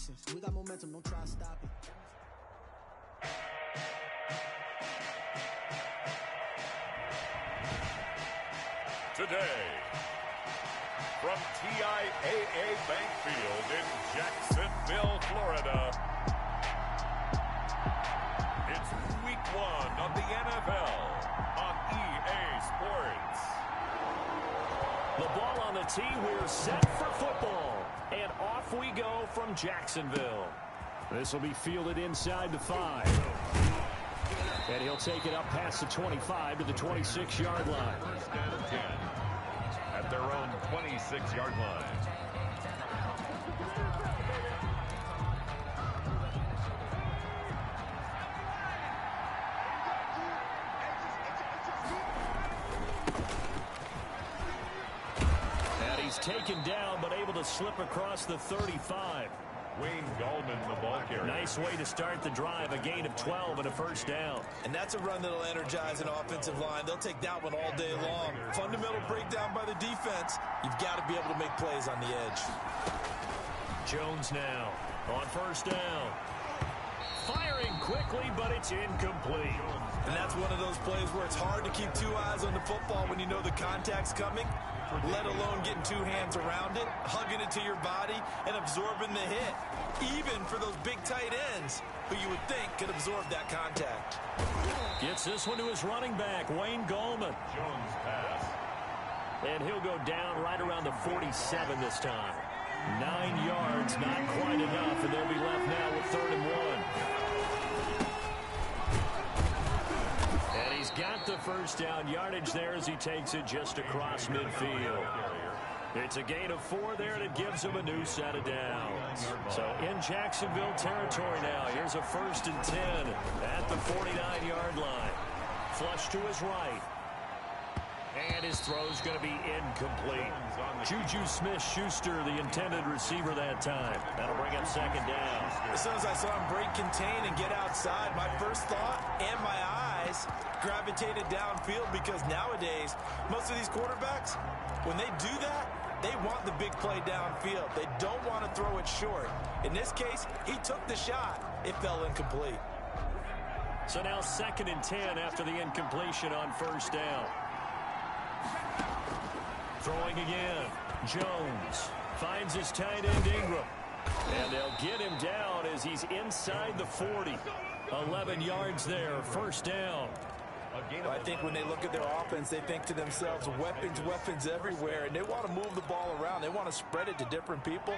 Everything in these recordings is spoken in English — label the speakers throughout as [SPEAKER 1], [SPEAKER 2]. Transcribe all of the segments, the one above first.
[SPEAKER 1] patience. We got momentum, don't try to stop it.
[SPEAKER 2] Today, from TIAA Bank Field in Jacksonville, Florida, it's Week 1 of the NFL on EA Sports.
[SPEAKER 3] The ball on the tee, we're set for football. And off we go from Jacksonville. This will be fielded inside the 5. And he'll take it up past the 25 to the 26-yard line.
[SPEAKER 2] First down and 10 at their own 26-yard line.
[SPEAKER 3] And he's taken down, but able to slip across the 35.
[SPEAKER 2] Wayne Gallman, the ball carrier.
[SPEAKER 3] Nice way to start the drive, a gain of 12 and a first down.
[SPEAKER 4] And that's a run that'll energize an offensive line. They'll take that one all day long. Fundamental breakdown by the defense. You've got to be able to make plays on the edge.
[SPEAKER 3] Jones now on first down. Firing quickly, but it's incomplete.
[SPEAKER 4] And that's one of those plays where it's hard to keep two eyes on the football when you know the contact's coming, let alone getting two hands around it, hugging it to your body, and absorbing the hit. Even for those big tight ends, who you would think could absorb that contact.
[SPEAKER 3] Gets this one to his running back, Wayne Gallman.
[SPEAKER 2] Jones pass.
[SPEAKER 3] And he'll go down right around the 47 this time. 9 yards, not quite enough, and they'll be left now with 3rd and 1. And he's got the first down yardage there as he takes it just across midfield. It's a gain of 4 there, and it gives him a new set of downs. So in Jacksonville territory now, here's a 1st and 10 at the 49-yard line. Flush to his right. And his throw's going to be incomplete. Juju Smith-Schuster, the intended receiver that time. That'll bring up 2nd down.
[SPEAKER 4] As soon as I saw him break contain and get outside, my first thought and my eyes gravitated downfield, because nowadays, most of these quarterbacks, when they do that, they want the big play downfield. They don't want to throw it short. In this case, he took the shot. It fell incomplete.
[SPEAKER 3] So now 2nd and 10 after the incompletion on first down. Throwing again. Jones finds his tight end Ingram. And they'll get him down as he's inside the 40. 11 yards there, 1st down.
[SPEAKER 4] Well, I think when they look at their offense, they think to themselves, weapons everywhere, and they want to move the ball around. They want to spread it to different people,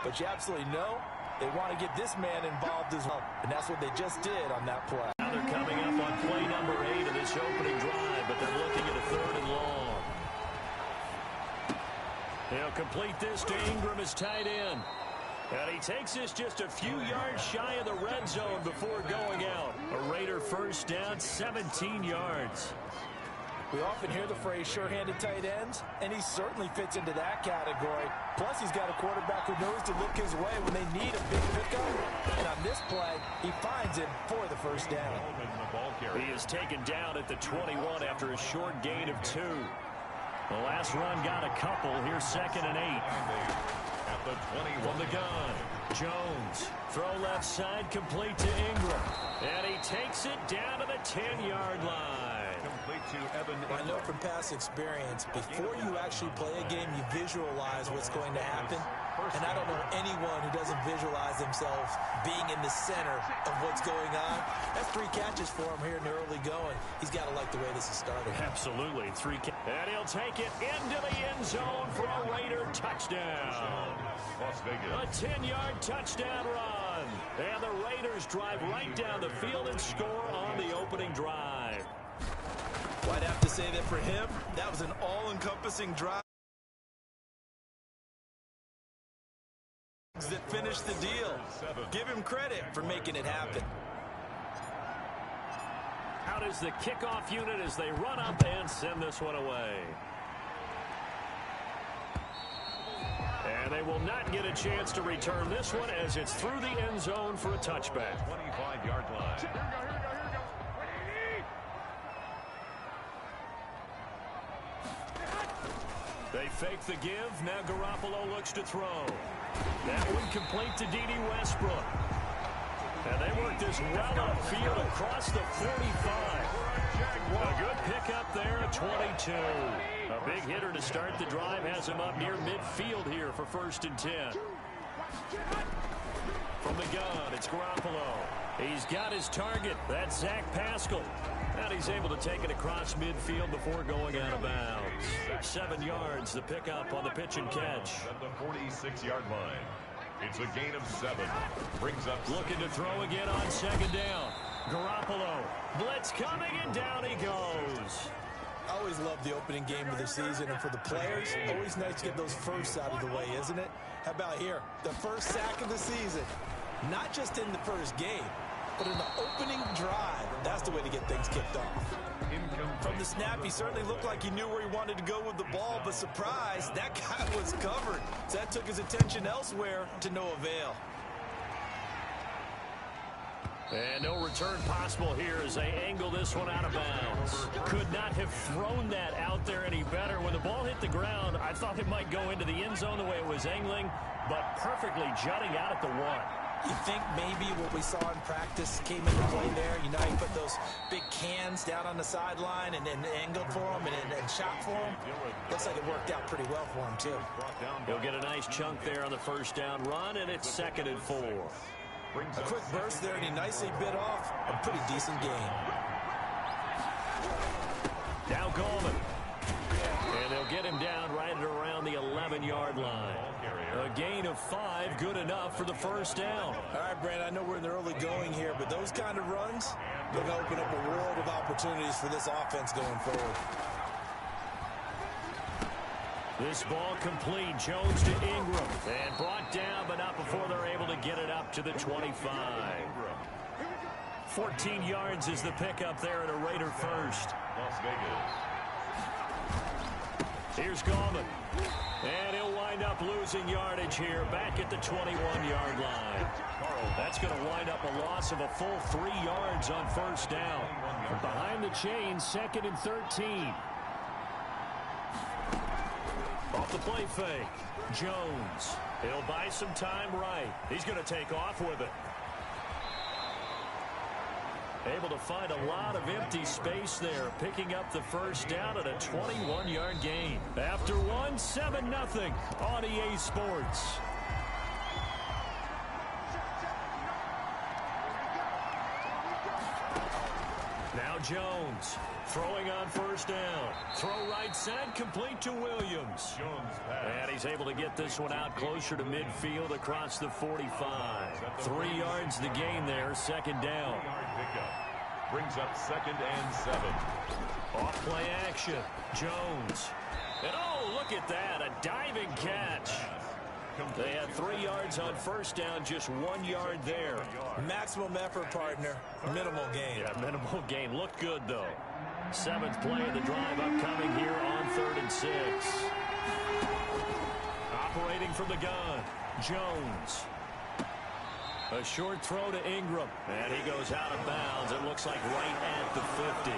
[SPEAKER 4] but you absolutely know they want to get this man involved as well, and that's what they just did on that play.
[SPEAKER 3] Now they're coming up on play number 8 of this opening drive, but they're looking at a 3rd and long. He'll complete this to Ingram as tight end. And he takes this just a few yards shy of the red zone before going out. A Raider first down, 17 yards.
[SPEAKER 4] We often hear the phrase sure-handed tight ends, and he certainly fits into that category. Plus, he's got a quarterback who knows to look his way when they need a big pickup. And on this play, he finds him for the first down.
[SPEAKER 3] He is taken down at the 21 after a short gain of 2. The last run got a couple. Here's 2nd and 8.
[SPEAKER 2] At the 21.
[SPEAKER 3] From the gun, Jones. Throw left side, complete to Ingram. And he takes it down to the 10-yard line.
[SPEAKER 2] Complete to Evan.
[SPEAKER 4] I know from past experience, before you actually play a game, you visualize what's going to happen. And I don't know anyone who doesn't visualize themselves being in the center of what's going on. That's 3 catches for him here in the early going. He's got to like the way this is starting.
[SPEAKER 3] Absolutely. 3 catches. And he'll take it into the end zone for a Raider touchdown.
[SPEAKER 2] Las Vegas.
[SPEAKER 3] A 10-yard touchdown run. And the Raiders drive right down the field and score on the opening drive.
[SPEAKER 4] Well, I'd have to say that for him, that was an all-encompassing drive that finished the deal. Give him credit for making it happen.
[SPEAKER 3] Out is the kickoff unit as they run up and send this one away. And they will not get a chance to return this one as it's through the end zone for a touchback.
[SPEAKER 2] 25-yard line.
[SPEAKER 3] They fake the give. Now Garoppolo looks to throw. That one complete to D.D. Westbrook. And they work this well upfield across the 45. A good pickup there at 22. A big hitter to start the drive has him up near midfield here for 1st and 10. From the gun, it's Garoppolo. He's got his target. That's Zach Pascal. And he's able to take it across midfield before going out of bounds. 7 yards, the pickup on the pitch and catch.
[SPEAKER 2] At the 46-yard line. It's a gain of 7. Brings up
[SPEAKER 3] looking to throw again on 2nd down. Garoppolo. Blitz coming, and down he goes.
[SPEAKER 4] I always love the opening game of the season, and for the players, always nice to get those firsts out of the way, isn't it? How about here? The first sack of the season. Not just in the first game, but in the opening drive. That's the way to get things kicked off. From the snap, he certainly looked like he knew where he wanted to go with the ball, but surprise, that guy was covered. So that took his attention elsewhere to no avail.
[SPEAKER 3] And no return possible here as they angle this one out of bounds. Could not have thrown that out there any better. When the ball hit the ground, I thought it might go into the end zone the way it was angling, but perfectly jutting out at the 1.
[SPEAKER 4] You think maybe what we saw in practice came into play there? You know, he put those big cans down on the sideline and angled for him and shot for him. Looks like it worked out pretty well for him, too.
[SPEAKER 3] He'll get a nice chunk there on the 1st down run, and it's 2nd and 4.
[SPEAKER 4] A quick burst there, and he nicely bit off a pretty decent gain.
[SPEAKER 3] Now Gallman. And they'll get him down right at around the 11-yard line. A gain of 5, good enough for the 1st down.
[SPEAKER 4] All right, Brand, I know we're in the early going here, but those kind of runs, they're going to open up a world of opportunities for this offense going forward.
[SPEAKER 3] This ball complete. Jones to Ingram. And brought down, but not before they're able to get it up to the 25. 14 yards is the pickup there at a Raider first.
[SPEAKER 2] Las Vegas.
[SPEAKER 3] Here's Gallman. And he'll wind up losing yardage here back at the 21-yard line. That's going to wind up a loss of a full 3 yards on 1st down. Behind the chains, 2nd and 13. Off the play fake. Jones. He'll buy some time right. He's going to take off with it. Able to find a lot of empty space there, picking up the 1st down at a 21-yard gain. After 1, 7-0 on EA Sports. Now Jones throwing on 1st down. Throw right side, complete to Williams. And he's able to get this one out closer to midfield across the 45. 3 yards the gain there, 2nd down.
[SPEAKER 2] Brings up 2nd and 7.
[SPEAKER 3] Off play action. Jones. And oh, look at that. A diving catch. They had 3 yards on 1st down, just 1 yard there.
[SPEAKER 4] Maximum effort, partner. Minimal gain.
[SPEAKER 3] Yeah, minimal gain. Looked good, though. 7th play of the drive upcoming here on 3rd and 6. Operating from the gun. Jones. A short throw to Ingram. And he goes out of bounds. It looks like right at the 50.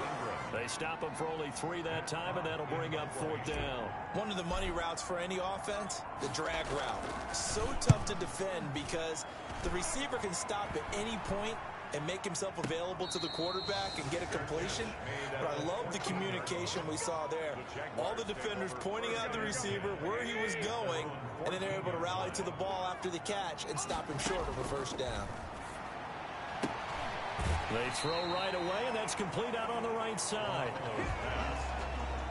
[SPEAKER 3] They stop him for only 3 that time, and that'll bring up 4th down.
[SPEAKER 4] One of the money routes for any offense, the drag route. So tough to defend because the receiver can stop at any point and make himself available to the quarterback and get a completion. But I love the communication we saw there. All the defenders pointing out the receiver where he was going, and then they're able to rally to the ball after the catch and stop him short of a 1st down.
[SPEAKER 3] They throw right away, and that's complete out on the right side.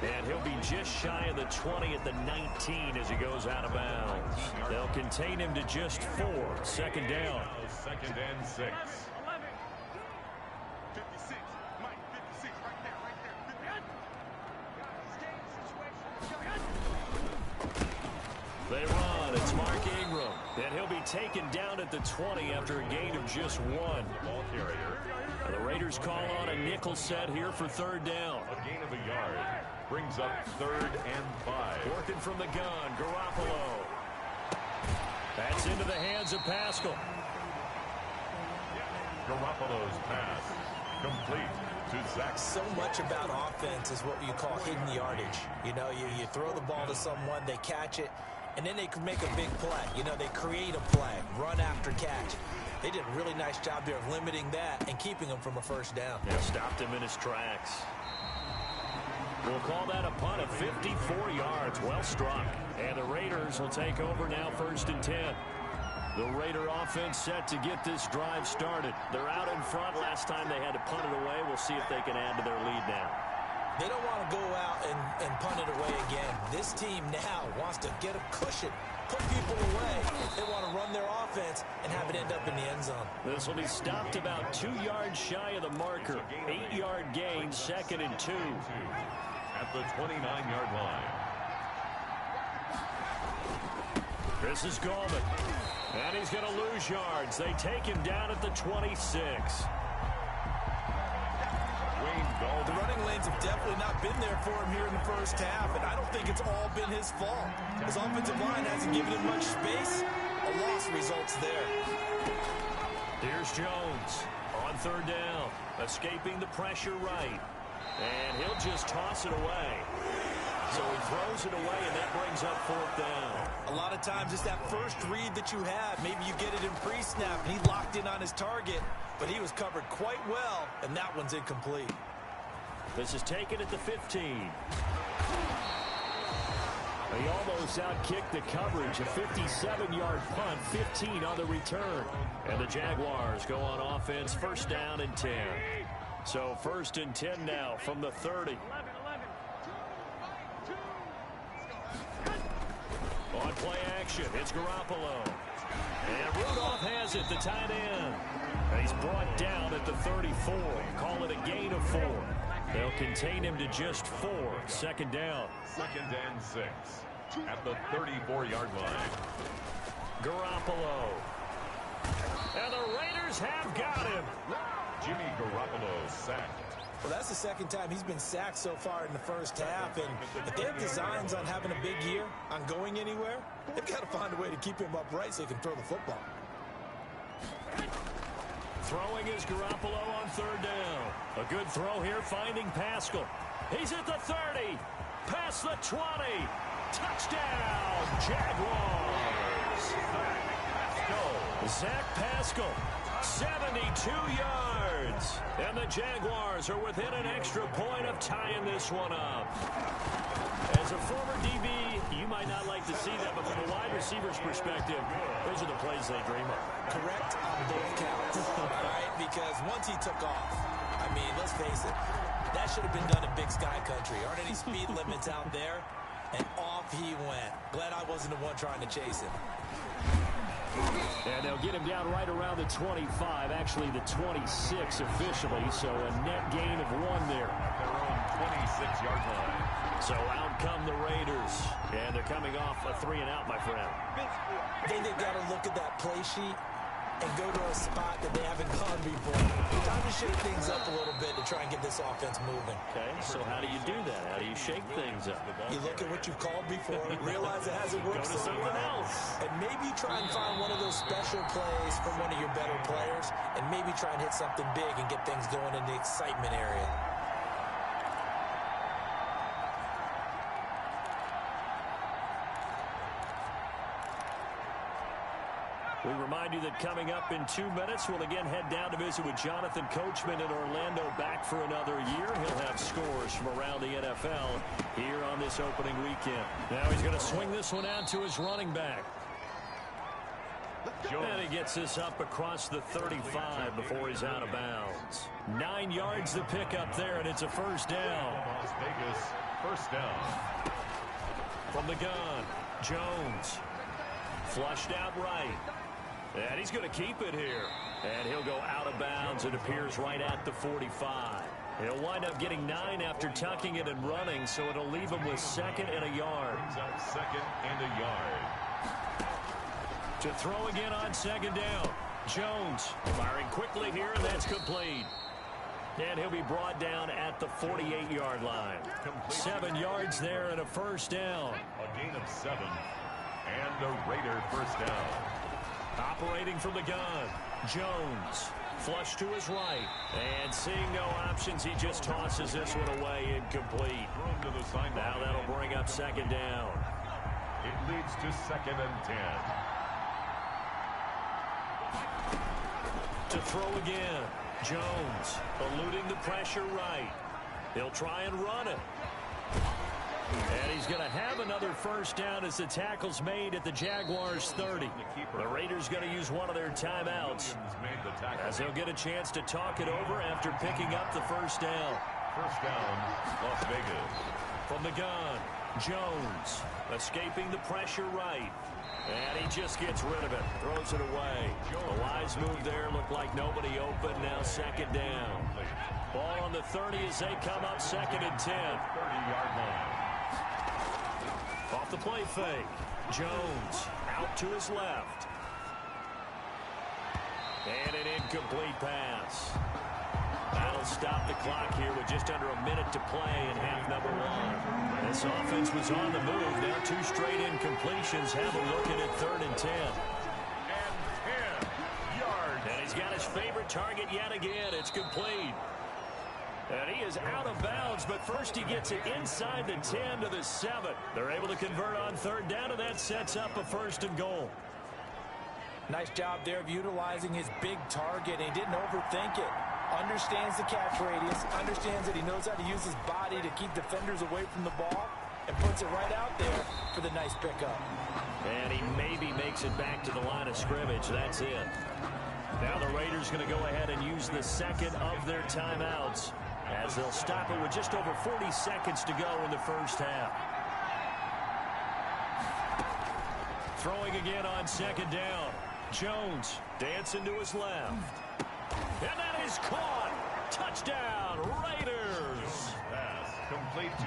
[SPEAKER 3] And he'll be just shy of the 20 at the 19 as he goes out of bounds. They'll contain him to just 4. 2nd down.
[SPEAKER 2] 2nd and 6.
[SPEAKER 3] They run. It's Mark Ingram. And he'll be taken down at the 20 after a gain of just 1.
[SPEAKER 2] Ball carrier.
[SPEAKER 3] The Raiders call on a nickel set here for 3rd down.
[SPEAKER 2] A gain of a yard. Brings up 3rd and 5.
[SPEAKER 3] Working from the gun. Garoppolo. That's into the hands of Pascal.
[SPEAKER 2] Garoppolo's pass. Complete to Zach.
[SPEAKER 4] So much about offense is what you call hidden yardage. You know, you throw the ball to someone, they catch it, and then they can make a big play. You know, they create a play, run after catch. They did a really nice job there of limiting that and keeping him from a first down.
[SPEAKER 3] Yeah, stopped him in his tracks. We'll call that a punt of 54 yards. Well struck. And the Raiders will take over now, 1st and 10. The Raider offense set to get this drive started. They're out in front. Last time they had to punt it away. We'll see if they can add to their lead now.
[SPEAKER 4] They don't want to go out and punt it away again. This team now wants to get a cushion, put people away. They want to run their offense and have it end up in the end zone.
[SPEAKER 3] This will be stopped about 2 yards shy of the marker. 8-yard gain, 2nd and 2.
[SPEAKER 2] At the 29-yard line.
[SPEAKER 3] This is Gallman. And he's going to lose yards. They take him down at the 26.
[SPEAKER 4] The running lanes have definitely not been there for him here in the first half, and I don't think it's all been his fault. His offensive line hasn't given him much space. A loss results there.
[SPEAKER 3] Here's Jones on 3rd down, escaping the pressure right. And he'll just toss it away. So he throws it away, and that brings up 4th down.
[SPEAKER 4] A lot of times it's that first read that you have. Maybe you get it in pre-snap, and he locked in on his target, but he was covered quite well, and that one's incomplete.
[SPEAKER 3] This is taken at the 15. He almost outkicked the coverage. A 57-yard punt, 15 on the return. And the Jaguars go on offense, 1st down and 10. So 1st and 10 now from the 30. On play action, it's Garoppolo. And Rudolph has it, the tight end. He's brought down at the 34. Call it a gain of 4. They'll contain him to just 4. 2nd down.
[SPEAKER 2] 2nd and 6. At the 34-yard line.
[SPEAKER 3] Garoppolo. And the Raiders have got him.
[SPEAKER 2] Jimmy Garoppolo sacked.
[SPEAKER 4] Well, that's the 2nd time he's been sacked so far in the first half, and if they have designs on having a big year, on going anywhere, they've got to find a way to keep him upright so he can throw the football.
[SPEAKER 3] Throwing is Garoppolo on 3rd down. A good throw here, finding Pascal. He's at the 30. Past the 20. Touchdown, Jaguars. Zach Pascal, 72 yards. And the Jaguars are within an extra point of tying this one up. As a former DB, you might not like to see that, but from a wide receiver's perspective, those are the plays they dream of.
[SPEAKER 4] Correct on both counts, all right? Because once he took off, I mean, let's face it, that should have been done in Big Sky Country. Aren't any speed limits out there? And off he went. Glad I wasn't the one trying to chase him.
[SPEAKER 3] And they'll get him down right around the 25, actually the 26 officially, so a net gain of 1 there.
[SPEAKER 2] At their own 26-yard line.
[SPEAKER 3] So out come the Raiders, and they're coming off a 3-and-out, my friend.
[SPEAKER 4] I think they've got to look at that play sheet and go to a spot that they haven't gone before. Time to shake things up a little bit to try and get this offense moving.
[SPEAKER 3] Okay, so how do you do that? How do you shake things up?
[SPEAKER 4] You look at what you've called before, realize it hasn't worked
[SPEAKER 3] Go to
[SPEAKER 4] so
[SPEAKER 3] something
[SPEAKER 4] well,
[SPEAKER 3] else.
[SPEAKER 4] and maybe try and find one of those special plays from one of your better players, and maybe try and hit something big and get things going in the excitement area.
[SPEAKER 3] We remind you that coming up in 2 minutes, we'll again head down to visit with Jonathan Coachman in Orlando, back for another year. He'll have scores from around the NFL here on this opening weekend. Now he's going to swing this one out to his running back. And he gets this up across the 35 before he's out of bounds. 9 yards to pick up there, and it's a 1st down.
[SPEAKER 2] Las Vegas, 1st down.
[SPEAKER 3] From the gun, Jones. Flushed out right. And he's going to keep it here. And he'll go out of bounds. It appears right at the 45. He'll wind up getting 9 after tucking it and running, so it'll leave him with 2nd and a yard.
[SPEAKER 2] Brings up 2nd and a yard.
[SPEAKER 3] To throw again on 2nd down. Jones firing quickly here, and that's complete. And he'll be brought down at the 48-yard line. 7 yards there and a 1st down.
[SPEAKER 2] A gain of 7. And a Raider 1st down.
[SPEAKER 3] Operating from the gun, Jones. Flush to his right. And seeing no options, he just tosses this one away, incomplete. Now that'll bring up 2nd down.
[SPEAKER 2] It leads to 2nd and 10.
[SPEAKER 3] To throw again. Jones eluding the pressure right. He'll try and run it. And he's going to have another first down as the tackle's made at the Jaguars' 30. The Raiders going to use one of their timeouts as they'll get a chance to talk it over after picking up the first down.
[SPEAKER 2] First down, Las Vegas.
[SPEAKER 3] From the gun, Jones escaping the pressure right. And he just gets rid of it, throws it away. A wise move there, looked like nobody open, now 2nd down. Ball on the 30 as they come up 2nd and 10.
[SPEAKER 2] 30-yard line.
[SPEAKER 3] Off the play fake. Jones out to his left. And an incomplete pass. That'll stop the clock here with just under a minute to play in half number 1. This offense was on the move. Now 2 straight incompletions have them looking at 3rd and 10.
[SPEAKER 2] And 10 yards.
[SPEAKER 3] And he's got his favorite target yet again. It's complete. And he is out of bounds, but first he gets it inside the 10 to the 7. They're able to convert on 3rd down, and that sets up a 1st and goal.
[SPEAKER 4] Nice job there of utilizing his big target, and he didn't overthink it. Understands the catch radius, understands that he knows how to use his body to keep defenders away from the ball, and puts it right out there for the nice pickup.
[SPEAKER 3] And he maybe makes it back to the line of scrimmage. That's it. Now the Raiders going to go ahead and use the 2nd of their timeouts as they'll stop it with just over 40 seconds to go in the first half. Throwing again on 2nd down. Jones dancing to his left. And that is caught. Touchdown, Raiders.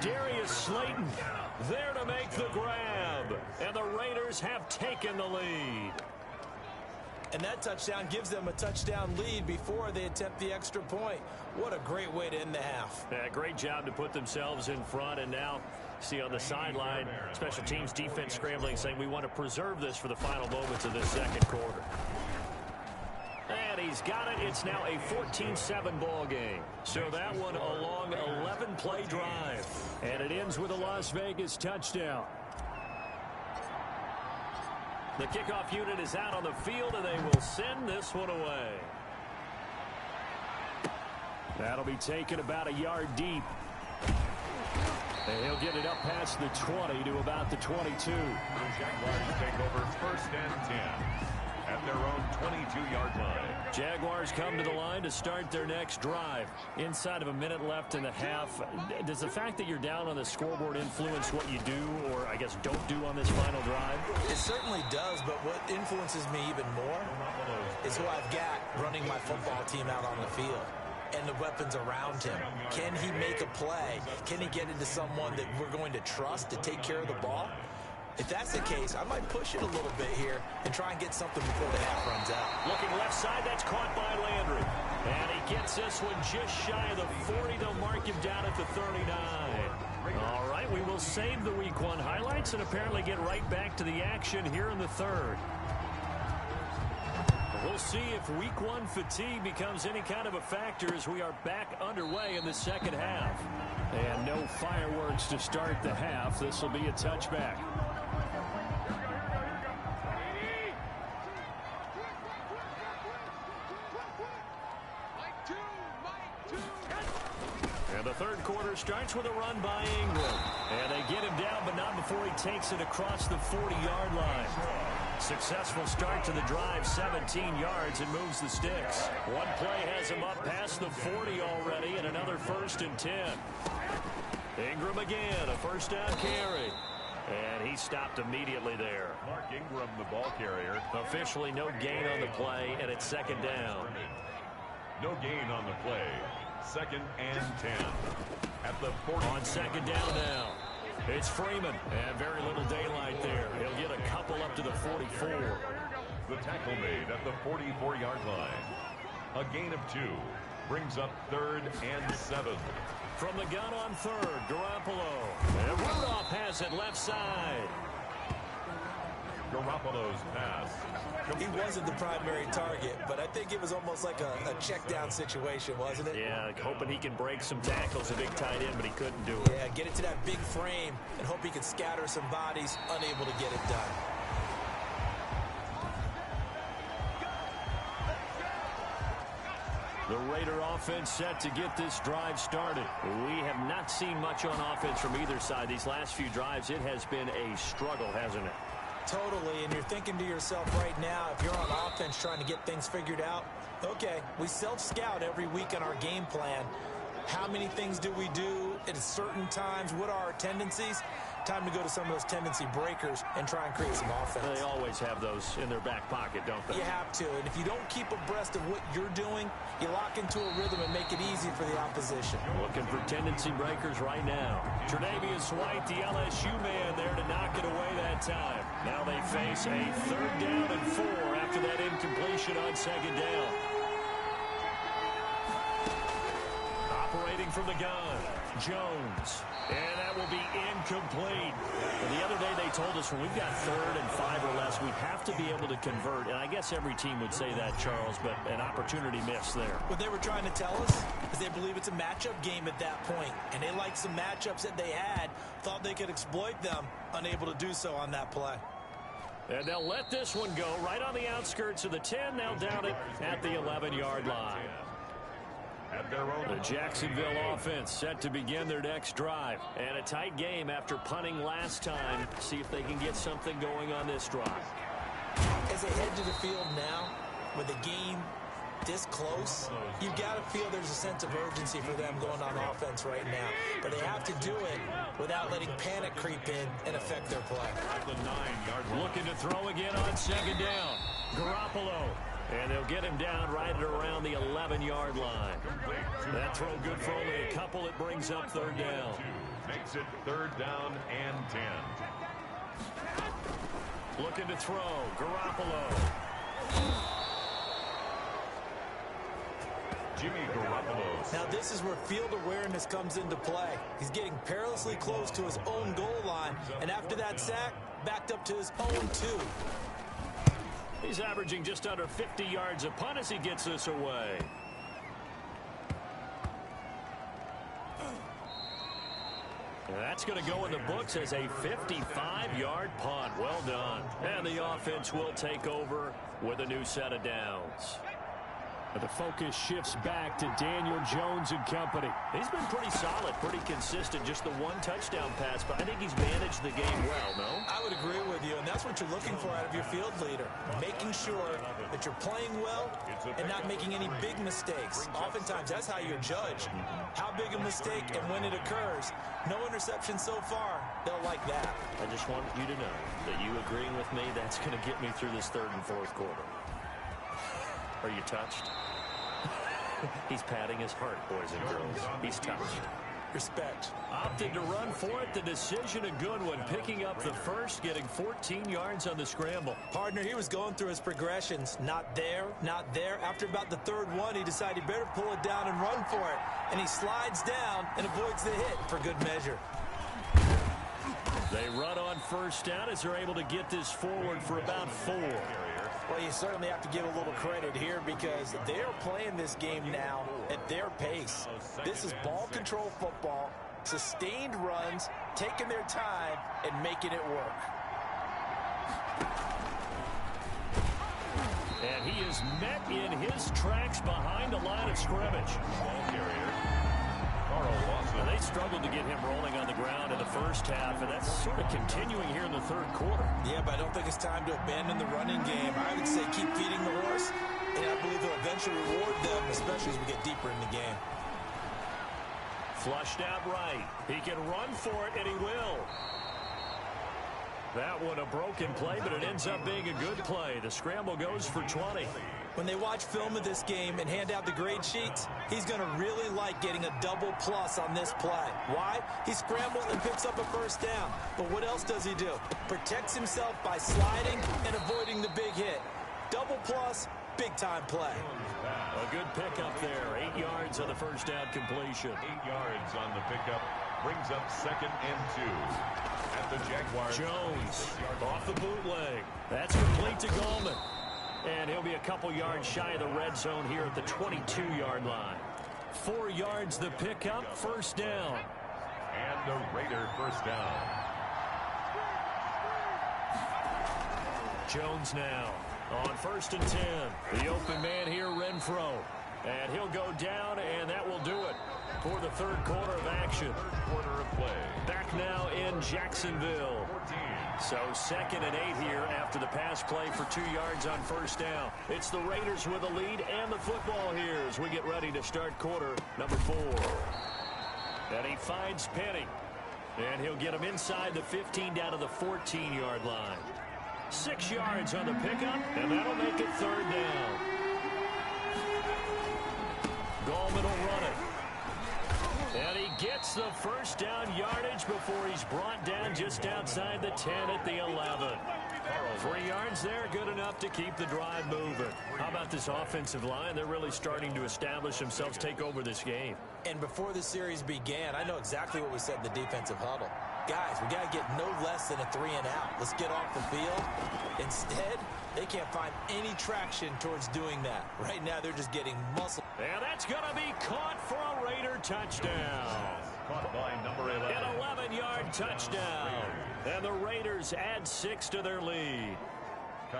[SPEAKER 3] Darius Slayton there to make the grab. And the Raiders have taken the lead.
[SPEAKER 4] And that touchdown gives them a touchdown lead before they attempt the extra point. What a great way to end the half.
[SPEAKER 3] Yeah, great job to put themselves in front. And now, see on the sideline, special teams defense scrambling, saying we want to preserve this for the final moments of this 2nd quarter. And he's got it. It's now a 14-7 ball game. So that one a long 11-play drive. And it ends with a Las Vegas touchdown. The kickoff unit is out on the field, and they will send this one away. That'll be taken about a yard deep. And he'll get it up past the 20 to about the 22.
[SPEAKER 2] The Jaguars take over 1st and 10 at their own 22-yard line.
[SPEAKER 3] Jaguars come to the line to start their next drive. Inside of a minute left in the half. Does the fact that you're down on the scoreboard influence what you do, or I guess don't do on this final drive?
[SPEAKER 4] It certainly does, but what influences me even more is who I've got running my football team out on the field and the weapons around him. Can he make a play? Can he get into someone that we're going to trust to take care of the ball? If that's the case, I might push it a little bit here and try and get something before the half runs out.
[SPEAKER 3] Looking left side, that's caught by Landry. And he gets this one just shy of the 40. They'll mark him down at the 39. All right, we will save the Week 1 highlights and apparently get right back to the action here in the 3rd. We'll see if Week 1 fatigue becomes any kind of a factor as we are back underway in the 2nd half. And no fireworks to start the half. This will be a touchback. And the 3rd quarter starts with a run by Ingram. And they get him down, but not before he takes it across the 40-yard line. Successful start to the drive, 17 yards, and moves the sticks. One play has him up past the 40 already, and another 1st and 10. Ingram again, a 1st down carry. And he stopped immediately there.
[SPEAKER 2] Mark Ingram, the ball carrier.
[SPEAKER 3] Officially no gain on the play, and it's 2nd down.
[SPEAKER 2] No gain on the play. 2nd and 10 at the 40.
[SPEAKER 3] On 2nd down now. It's Freeman, and very little daylight there. He'll get a couple up to the 44.
[SPEAKER 2] The tackle made at the 44-yard line. A gain of 2 brings up 3rd and 7.
[SPEAKER 3] From the gun on 3rd, Garoppolo. And Rudolph has it left side.
[SPEAKER 2] Garoppolo's pass.
[SPEAKER 4] He wasn't the primary target, but I think it was almost like a check down situation, wasn't it?
[SPEAKER 3] Yeah, hoping he can break some tackles, a big tight end, but he couldn't do it.
[SPEAKER 4] Yeah, get it to that big frame and hope he can scatter some bodies, unable to get it done.
[SPEAKER 3] The Raider offense set to get this drive started. We have not seen much on offense from either side. These last few drives, it has been a struggle, hasn't it?
[SPEAKER 4] Totally, and you're thinking to yourself right now, if you're on offense trying to get things figured out, okay, we self-scout every week on our game plan. How many things do we do at certain times? What are our tendencies? Time to go to some of those tendency breakers and try and create some offense.
[SPEAKER 3] They always have those in their back pocket, don't they?
[SPEAKER 4] You have to, and if you don't keep abreast of what you're doing, you lock into a rhythm and make it easy for the opposition.
[SPEAKER 3] Looking for tendency breakers right now. Tre'Davious White, the LSU man, there to knock it away that time. Now they face a 3rd down and 4 after that incompletion on 2nd down. Operating from the gun, Jones. And that will be incomplete. Well, the other day they told us when we've got 3rd and 5 or less, we have to be able to convert. And I guess every team would say that, Charles, but an opportunity missed there.
[SPEAKER 4] What they were trying to tell us is they believe it's a matchup game at that point. And they liked some matchups that they had, thought they could exploit them, unable to do so on that play.
[SPEAKER 3] And they'll let this one go right on the outskirts of the 10. They'll down it at the 11-yard line. The Jacksonville offense set to begin their next drive. And a tight game after punting last time. See if they can get something going on this drive.
[SPEAKER 4] As they head to the field now, with the game this close, you've got to feel there's a sense of urgency for them going on offense right now. But they have to do it without letting panic creep in and affect their play.
[SPEAKER 3] Looking to throw again on 2nd down. Garoppolo. And they'll get him down right at around the 11-yard line. That throw good for only a couple. It brings up 3rd down.
[SPEAKER 2] Makes it 3rd down and 10.
[SPEAKER 3] Looking to throw. Garoppolo.
[SPEAKER 2] Jimmy Garoppolo.
[SPEAKER 4] Now this is where field awareness comes into play. He's getting perilously close to his own goal line. And after that sack, backed up to his own 2.
[SPEAKER 3] He's averaging just under 50 yards a punt as he gets this away. That's going to go in the books as a 55-yard punt. Well done. And the offense will take over with a new set of downs. The focus shifts back to Daniel Jones and company. He's been pretty solid, pretty consistent, just the 1 touchdown pass, but I think he's managed the game well, no?
[SPEAKER 4] I would agree with you, and that's what you're looking for out of your field leader, making sure that you're playing well and not making any big mistakes. Oftentimes, that's how you're judged. How big a mistake and when it occurs. No interception so far. They'll like that.
[SPEAKER 3] I just wanted you to know that you agreeing with me, that's going to get me through this 3rd and 4th quarter. Are you touched? He's patting his heart, boys and girls. He's touched.
[SPEAKER 4] Respect.
[SPEAKER 3] Opted to run for it. The decision a good one. Picking up the first, getting 14 yards on the scramble.
[SPEAKER 4] Partner, he was going through his progressions. Not there, not there. After about the 3rd one, he decided he better pull it down and run for it. And he slides down and avoids the hit for good measure.
[SPEAKER 3] They run on 1st down as they're able to get this forward for about 4.
[SPEAKER 4] Well, you certainly have to give a little credit here because they're playing this game now at their pace. This is ball control football, sustained runs, taking their time, and making it work.
[SPEAKER 3] And he is met in his tracks behind the line of scrimmage.
[SPEAKER 2] Ball carrier.
[SPEAKER 3] They struggled to get him rolling on the ground in the 1st half, and that's sort of continuing here in the 3rd quarter.
[SPEAKER 4] Yeah, but I don't think it's time to abandon the running game. I would say keep feeding the horse, and I believe they'll eventually reward them, especially as we get deeper in the game.
[SPEAKER 3] Flushed out right. He can run for it, and he will. That one a broken play, but it ends up being a good play. The scramble goes for 20.
[SPEAKER 4] When they watch film of this game and hand out the grade sheets, he's going to really like getting a double plus on this play. Why? He scrambles and picks up a 1st down. But what else does he do? Protects himself by sliding and avoiding the big hit. Double plus, Big-time play.
[SPEAKER 3] A good pickup there. 8 yards on the first down completion.
[SPEAKER 2] 8 yards on the pickup. Brings up 2nd and 2. At the Jaguars.
[SPEAKER 3] Jones off the bootleg. That's complete to Gallman. And he'll be a couple yards shy of the red zone here at the 22-yard line. 4 yards the pickup, first down.
[SPEAKER 2] And the Raider first down.
[SPEAKER 3] Jones now on 1st and 10. The open man here, Renfro. And he'll go down, and that will do it for the third quarter of action.
[SPEAKER 2] Third quarter of play.
[SPEAKER 3] Back now in Jacksonville.
[SPEAKER 2] 14.
[SPEAKER 3] So 2nd and 8 here after the pass play for 2 yards on first down. It's the Raiders with a lead and the football here as we get ready to start quarter number 4. And he finds Penny. And he'll get him inside the 15 down to the 14-yard line. 6 yards on the pickup, and that'll make it third down. Gallman will run it. And he gets the first down yardage before he's brought down just outside the 10 at the 11. 3 yards there, good enough to keep the drive moving. How about this offensive line? They're really starting to establish themselves, take over this game.
[SPEAKER 4] And before the series began, I know exactly what we said in the defensive huddle. Guys, we got to get no less than a 3 and out. Let's get off the field. Instead, they can't find any traction towards doing that. Right now, they're just getting muscle.
[SPEAKER 3] And that's going to be caught for a Raider touchdown.
[SPEAKER 2] Caught by number 11.
[SPEAKER 3] An 11-yard touchdown. And the Raiders add 6 to their lead.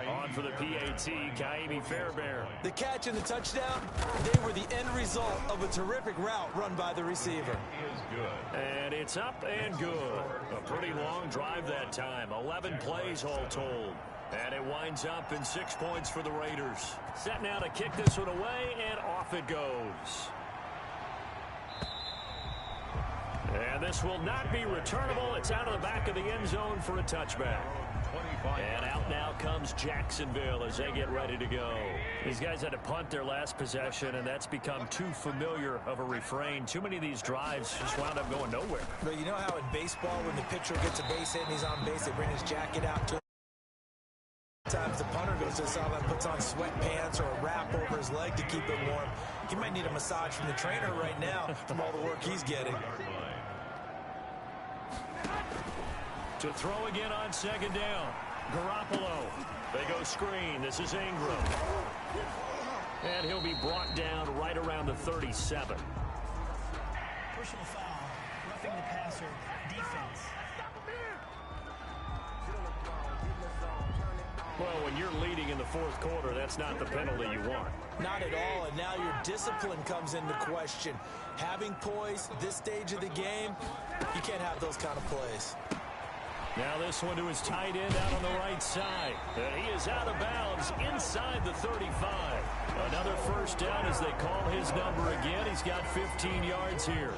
[SPEAKER 3] On for the PAT, Kaimi Fairbairn.
[SPEAKER 4] The catch and the touchdown, they were the end result of a terrific route run by the receiver.
[SPEAKER 2] Is good.
[SPEAKER 3] And it's up and good. A pretty long drive that time. 11 plays all told. And it winds up in 6 points for the Raiders. Set now to kick this one away, and off it goes. And this will not be returnable. It's out of the back of the end zone for a touchback. And out now comes Jacksonville as they get ready to go. These guys had to punt their last possession, and that's become too familiar of a refrain. Too many of these drives just wound up going nowhere.
[SPEAKER 4] But you know how in baseball, when the pitcher gets a base hit and he's on base, they bring his jacket out to him? Sometimes the punter goes to the sideline, puts on sweatpants or a wrap over his leg to keep it warm. He might need a massage from the trainer right now from all the work he's getting.
[SPEAKER 3] To throw again on 2nd down. Garoppolo. They go screen. This is Ingram. And he'll be brought down right around the 37.
[SPEAKER 1] Personal foul. Roughing the passer. Defense.
[SPEAKER 3] Well, when you're leading in the 4th quarter, that's not the penalty you want.
[SPEAKER 4] Not at all, and now your discipline comes into question. Having poise this stage of the game, you can't have those kind of plays.
[SPEAKER 3] Now this one to his tight end out on the right side. And he is out of bounds inside the 35. Another first down as they call his number again. He's got 15 yards here.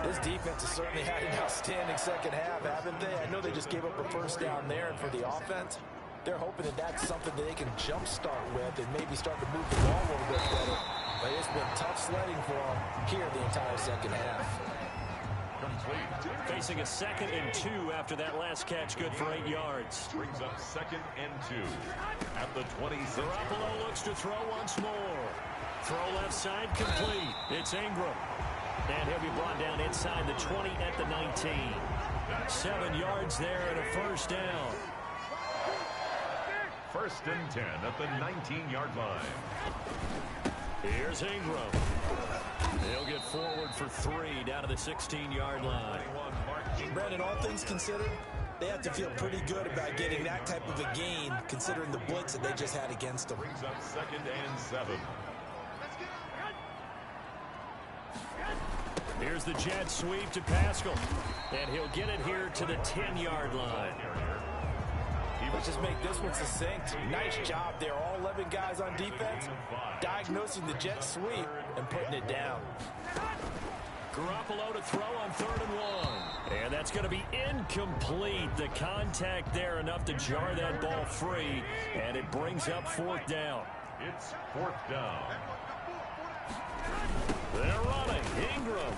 [SPEAKER 4] This defense has certainly had an outstanding second half, haven't they? I know they just gave up a first down there, and for the offense, they're hoping that that's something that they can jumpstart with and maybe start to move the ball a little bit better. But it's been tough sledding for them here the entire second half.
[SPEAKER 3] Facing a 2nd and 2 after that last catch, good for 8 yards.
[SPEAKER 2] Brings up 2nd and 2 at the 26.
[SPEAKER 3] Garoppolo looks to throw once more. Throw left side complete. It's Ingram. And he'll be brought down inside the 20 at the 19. 7 yards there and a first down.
[SPEAKER 2] 1st and 10 at the 19-yard line.
[SPEAKER 3] Here's Ingram. He'll get forward for 3 down to the 16-yard line.
[SPEAKER 4] Brandon, all things considered, they have to feel pretty good about getting that type of a gain considering the blitz that they just had against them.
[SPEAKER 2] Brings up 2nd and 7.
[SPEAKER 3] Here's the jet sweep to Pascal. And he'll get it here to the 10-yard line.
[SPEAKER 4] Let's just make this one succinct. Nice job there. All 11 guys on defense diagnosing the jet sweep and putting it down.
[SPEAKER 3] Garoppolo to throw on 3rd and 1. And that's going to be incomplete. The contact there enough to jar that ball free. And it brings up 4th down.
[SPEAKER 2] It's 4th down.
[SPEAKER 3] They're running. Ingram.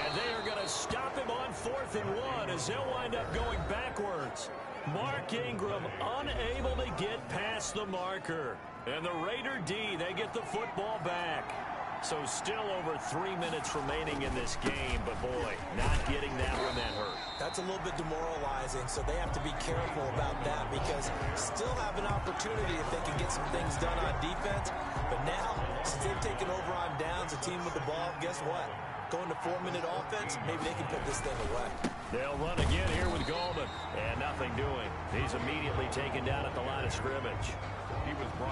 [SPEAKER 3] And they are going to stop him on 4th and 1 as they'll wind up going backwards. Mark Mark Ingram unable to get past the marker. And the Raider D, they get the football back. So still over 3 minutes remaining in this game, but boy, not getting that one that hurt.
[SPEAKER 4] That's a little bit demoralizing, so they have to be careful about that because still have an opportunity if they can get some things done on defense. But now, since they've taken over on downs, a team with the ball, guess what? Going to 4-minute offense, maybe they can put this thing away.
[SPEAKER 3] They'll run again here with Goldman, and nothing doing. He's immediately taken down at the line of scrimmage.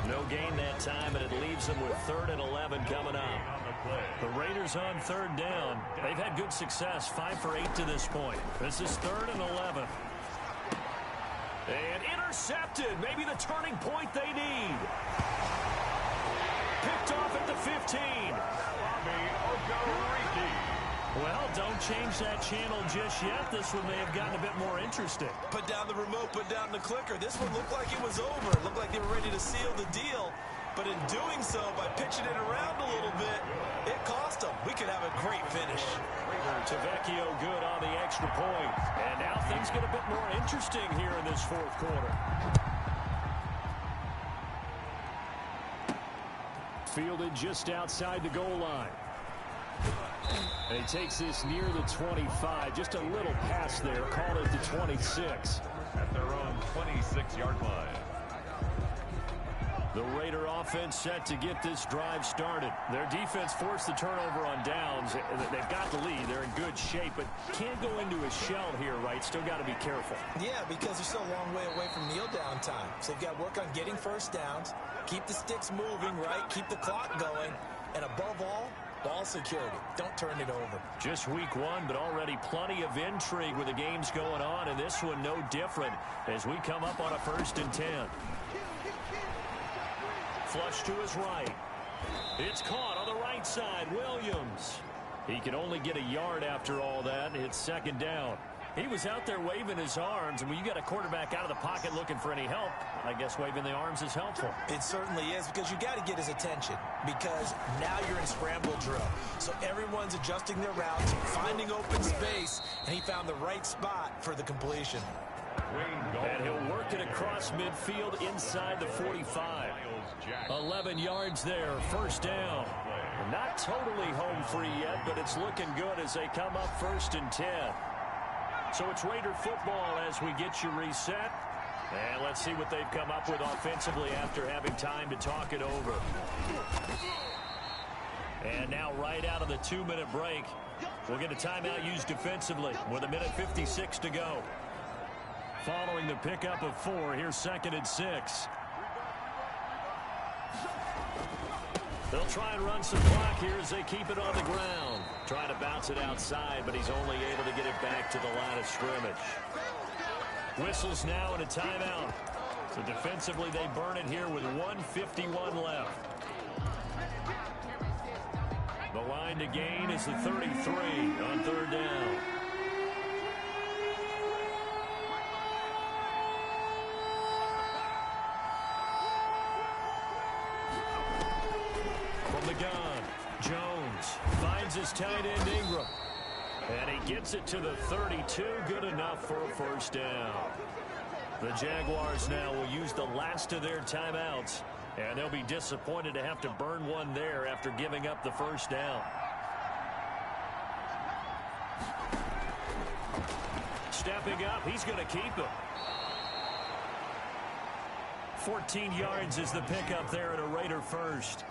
[SPEAKER 3] No gain that time, and it leaves them with 3rd and 11 coming up. The Raiders on 3rd down. They've had good success, 5 for 8 to this point. This is 3rd and 11. And intercepted, maybe the turning point they need. Picked off at the 15. Well, don't change that channel just yet. This one may have gotten a bit more interesting.
[SPEAKER 4] Put down the remote, put down the clicker. This one looked like it was over. It looked like they were ready to seal the deal. But in doing so, by pitching it around a little bit, it cost them. We could have a great finish.
[SPEAKER 3] Tavecchio good on the extra point. And now things get a bit more interesting here in this 4th quarter. Fielded just outside the goal line. And he takes this near the 25. Just a little pass there. Call it the 26.
[SPEAKER 2] At their own 26-yard line.
[SPEAKER 3] The Raider offense set to get this drive started. Their defense forced the turnover on downs. They've got the lead. They're in good shape, but can't go into a shell here, right? Still got to be careful.
[SPEAKER 4] Yeah, because they're still a long way away from kneel down time. So they've got to work on getting first downs, keep the sticks moving, right? Keep the clock going, and above all, ball security. Don't turn it over.
[SPEAKER 3] Just week 1, but already plenty of intrigue with the games going on, and this one no different as we come up on a 1st and 10. Flush to his right. It's caught on the right side. Williams. He can only get a yard after all that. It's 2nd down. He was out there waving his arms, and when you got a quarterback out of the pocket looking for any help, I guess waving the arms is helpful.
[SPEAKER 4] It certainly is, because you got to get his attention, because now you're in scramble drill. So everyone's adjusting their routes, finding open space, and he found the right spot for the completion.
[SPEAKER 3] And he'll work it across midfield inside the 45. 11 yards there, 1st down. Not totally home free yet, but it's looking good as they come up 1st and 10. So it's Raider football as we get you reset. And let's see what they've come up with offensively after having time to talk it over. And now right out of the 2-minute break, we'll get a timeout used defensively with 1:56 to go. Following the pickup of 4, here's 2nd and 6. They'll try and run some clock here as they keep it on the ground. Trying to bounce it outside, but he's only able to get it back to the line of scrimmage. Whistles now in a timeout. So defensively, they burn it here with 1:51 left. The line to gain is the 33 on 3rd down. From the gun, Jones finds his tight end Ingram. And he gets it to the 32, good enough for a 1st down. The Jaguars now will use the last of their timeouts, and they'll be disappointed to have to burn one there after giving up the 1st down. Stepping up, he's going to keep him. 14 yards is the pickup there at a Raider 1st.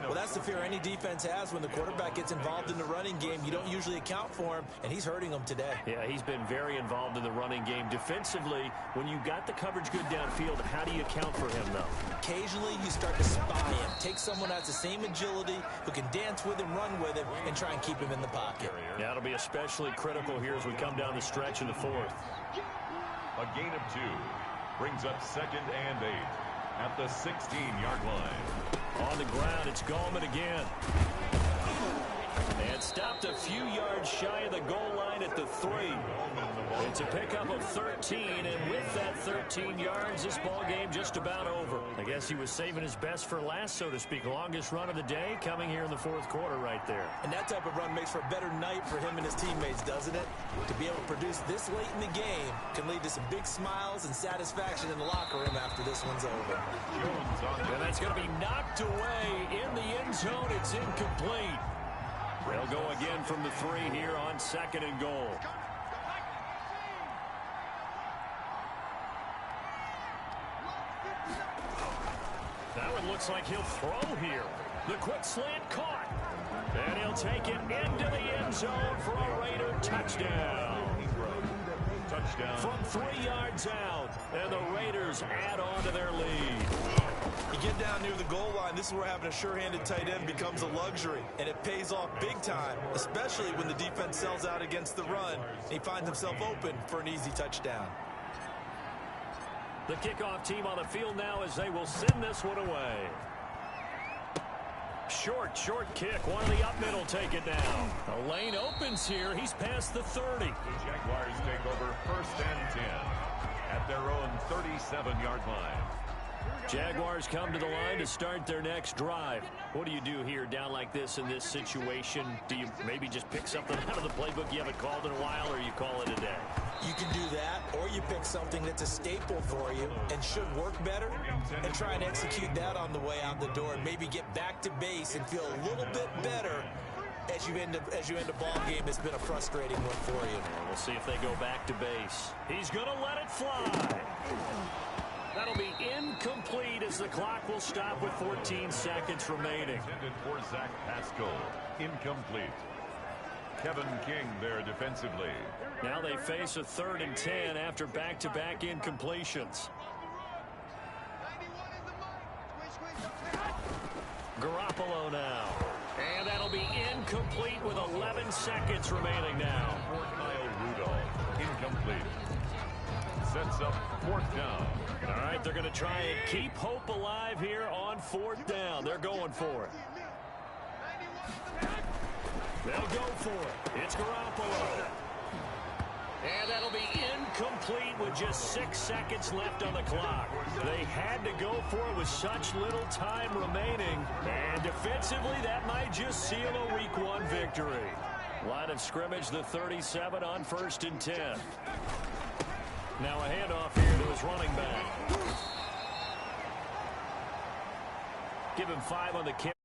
[SPEAKER 4] Well, that's the fear any defense has when the quarterback gets involved in the running game. You don't usually account for him, and he's hurting them today.
[SPEAKER 3] Yeah, he's been very involved in the running game. Defensively, when you got the coverage good downfield, how do you account for him, though?
[SPEAKER 4] Occasionally, you start to spy him. Take someone that has the same agility, who can dance with him, run with him, and try and keep him in the pocket.
[SPEAKER 3] Yeah, it'll be especially critical here as we come down the stretch in the 4th.
[SPEAKER 2] A gain of 2 brings up 2nd and 8 at the 16-yard line.
[SPEAKER 3] On the ground, it's Gallman again. And That stopped a few yards shy of the goal line at the 3. It's a pickup of 13, and with that 13 yards, this ball game just about over. I guess he was saving his best for last, so to speak. Longest run of the day coming here in the fourth quarter right there.
[SPEAKER 4] And that type of run makes for a better night for him and his teammates, doesn't it? To be able to produce this late in the game can lead to some big smiles and satisfaction in the locker room after this one's over.
[SPEAKER 3] And that's going to be knocked away in the end zone. It's incomplete. They'll go again from the 3 here on 2nd and goal. That one looks like he'll throw here. The quick slant caught. And he'll take it into the end zone for a Raider touchdown. From 3 yards out. And the Raiders add on to their lead.
[SPEAKER 4] You get down near the goal line, this is where having a sure-handed tight end becomes a luxury. And it pays off big time, especially when the defense sells out against the run. And he finds himself open for an easy touchdown.
[SPEAKER 3] The kickoff team on the field now as they will send this one away. Short kick. One of the up middle take it down. The lane opens here. He's past the 30.
[SPEAKER 2] The Jaguars take over 1st and 10 at their own 37-yard line.
[SPEAKER 3] Jaguars come to the line to start their next drive. What do you do here down like this in this situation? Do you maybe just pick something out of the playbook you haven't called in a while, or you call it a day?
[SPEAKER 4] You can do that, or you pick something that's a staple for you and should work better and try and execute that on the way out the door and maybe get back to base and feel a little bit better as you end a ball game that's been a frustrating one for you.
[SPEAKER 3] We'll see if they go back to base. He's going to let it fly. That'll be incomplete as the clock will stop with 14 seconds remaining.
[SPEAKER 2] Intended for Zach Pascal. Incomplete. Kevin King there defensively.
[SPEAKER 3] Now they face a 3rd and 10 after back-to-back incompletions. Garoppolo now. And that'll be incomplete with 11 seconds remaining now.
[SPEAKER 2] For Kyle Rudolph. Incomplete. Sets up 4th down.
[SPEAKER 3] All right, they're going to try and keep hope alive here on 4th down. They're going for it. They'll go for it. It's Garoppolo. And that'll be incomplete with just 6 seconds left on the clock. They had to go for it with such little time remaining. And defensively, that might just seal a Week 1 victory. Line of scrimmage, the 37 on 1st and 10. Now a handoff here to his running back. Give him 5 on the kick.